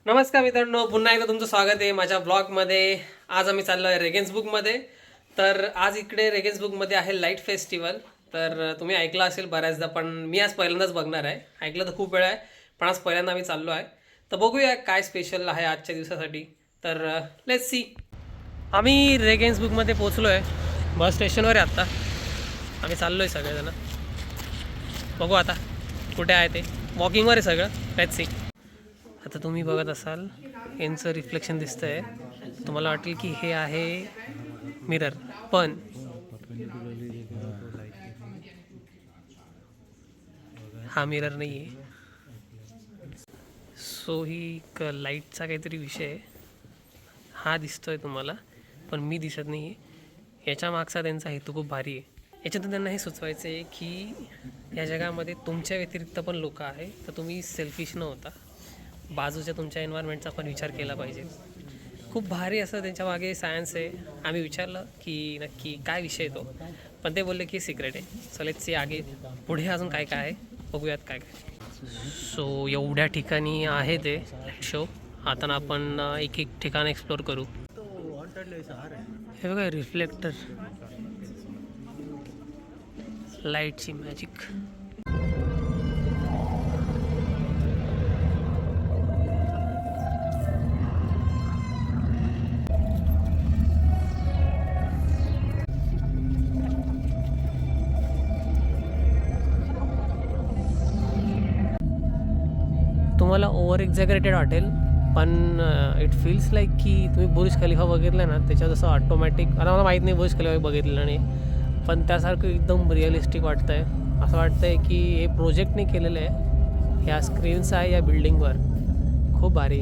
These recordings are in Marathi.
नमस्कार मित्रांनो, पुन्हा एकदा तुमचं स्वागत आहे माझ्या ब्लॉगमध्ये. आज आम्ही चाललो आहे रेगन्सबुकमध्ये. तर आज इकडे रेगन्सबुकमध्ये आहे लाईट फेस्टिवल. तर तुम्ही ऐकलं असेल बऱ्याचदा, पण मी आज पहिल्यांदाच बघणार आहे. ऐकलं तर खूप वेळ आहे, पण आज पहिल्यांदा आम्ही चाललो आहे. तर बघूया काय स्पेशल आहे आजच्या दिवसासाठी. तर लेट्स सी. आम्ही रेगन्सबुकमध्ये पोचलो आहे, बस स्टेशनवर आहे आत्ता. आम्ही चाललो आहे सगळेजण. बघू आता कुठे आहे ते. वॉकिंगवर आहे सगळं. Let's see. आता तुम्ही बघत असाल यांचं रिफ्लेक्शन दिसतंय, तुम्हाला वाटेल की हे आहे मिरर, पण हा मिरर नाही आहे. सो ही एक लाईटचा काहीतरी विषय आहे. हा दिसतोय तुम्हाला, पण मी दिसत नाही आहे. याच्या मागचा त्यांचा हेतू खूप भारी आहे. याच्यातून त्यांना हे सुचवायचं आहे की या जगामध्ये तुमच्या व्यतिरिक्त पण लोक आहे, तर तुम्ही सेल्फिश न होता बाजूच्या तुमच्या एन्व्हायरमेंटचा पण विचार केला पाहिजे. खूप भारी असं त्यांच्या मागे सायन्स आहे. आम्ही विचारलं की नक्की काय विषय तो, पण ते बोलले की सिक्रेट आहे. सो लेट्स सी आगे पुढे अजून काय काय आहे, बघूयात काय काय. सो एवढ्या ठिकाणी आहे ते लाईट शो. आता आपण एक एक ठिकाण एक्सप्लोर करू. हे बघा रिफ्लेक्टर, लाईटची मॅजिक. तुम्हाला ओव्हर एक्झॅगरेटेड वाटेल, पण इट फील्स लाईक की तुम्ही बुर्ज खलिफा बघितलं ना, त्याच्यात जसं ऑटोमॅटिक, आता मला माहीत नाही बुर्ज खलिफा बघितलं नाही, पण त्यासारखं एकदम रिअलिस्टिक वाटतं आहे. असं वाटतं आहे की हे प्रोजेक्टने केलेलं आहे. ह्या स्क्रीन्स आहे या बिल्डिंगवर, खूप भारी.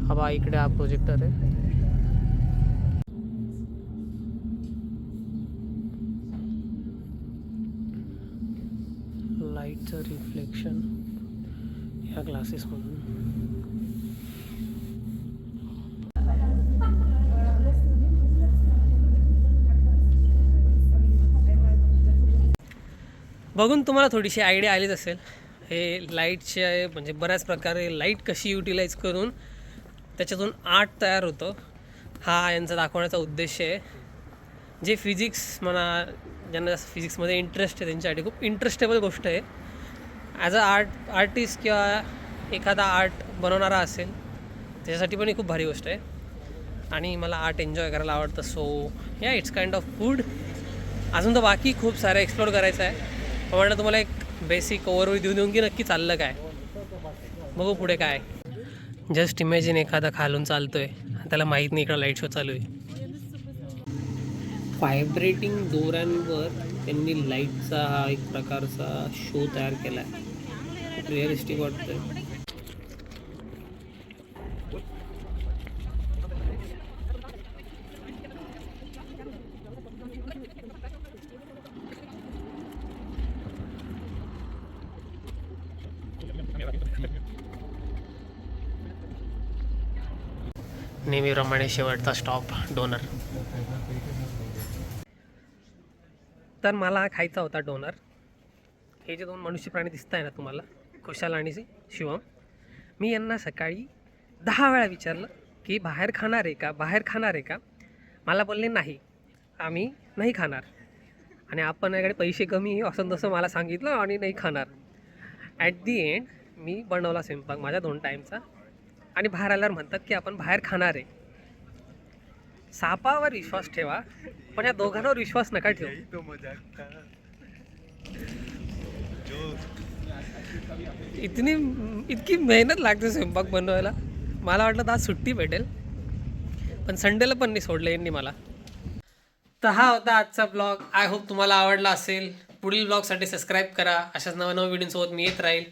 हा बा इकडे हा प्रोजेक्टर आहे. लाईटचं रिफ्लेक्शन ह्या ग्लासेसमधून. बघून तुम्हाला थोडीशी आयडिया आलीच असेल हे लाईटचे, म्हणजे बऱ्याच प्रकारे लाईट कशी युटिलाइज करून त्याच्यातून आर्ट तयार होतं. हा यांचा दाखवण्याचा उद्देश आहे. जे फिजिक्स म्हणा, ज्यांना जास्त फिजिक्समध्ये इंटरेस्ट आहे त्यांच्यासाठी खूप इंटरेस्टेबल गोष्ट आहे. ॲज अ आर्टिस्ट किंवा एखादा आर्ट बनवणारा असेल त्याच्यासाठी पण ही खूप भारी गोष्ट आहे. आणि मला आर्ट एन्जॉय करायला आवडतं. सो या इट्स काइंड ऑफ गुड. अजून तर बाकी खूप सारं एक्सप्लोर करायचं आहे. पण म्हटलं तुम्हाला एक बेसिक ओव्हरव्ह्यू देऊन की नक्की चाललं काय, बघू पुढे काय. जस्ट इमॅजिन एखादा खालून चालतोय, त्याला माहीत नाही इकडं लाईट शो चालू आहे. व्हायब्रेटिंग दोऱ्यांवर त्यांनी लाईटचा हा एक प्रकारचा शो तयार केला आहे. खूप रिअलिस्टिक वाटतंय. नेहमीप्रमाणे शेवटचा स्टॉप डोनर. तर मला खायचा होता डोनर. हे जे दोन मनुष्य प्राणी दिसत आहे ना तुम्हाला, खुशाल आणि शिवम, मी यांना सकाळी 10 वेळा विचारलं की बाहेर खाणार आहे का, बाहेर खाणार आहे का. मला बोलले नाही, आम्ही नाही खाणार. आणि आपण याकडे पैसे कमी असं तसं मला सांगितलं आणि नाही खाणार. ॲट दी एंड मी बनवला स्वयंपाक माझ्या 2 टाईमचा, आणि बाहेर आल्यावर म्हणतात की आपण बाहेर खाणार आहे. सापावर विश्वास ठेवा, पण या दोघांवर विश्वास नका ठेवू. इतकी मेहनत लागते स्वयंपाक बनवायला. मला वाटलं तर आज सुट्टी भेटेल, पण संडेला पण नाही सोडलं यांनी मला. तर हा होता आजचा ब्लॉग. आय होप तुम्हाला आवडला असेल. पुढील ब्लॉगसाठी सबस्क्राईब करा. अशाच नव्या व्हिडिओसोबत मी येत राहील.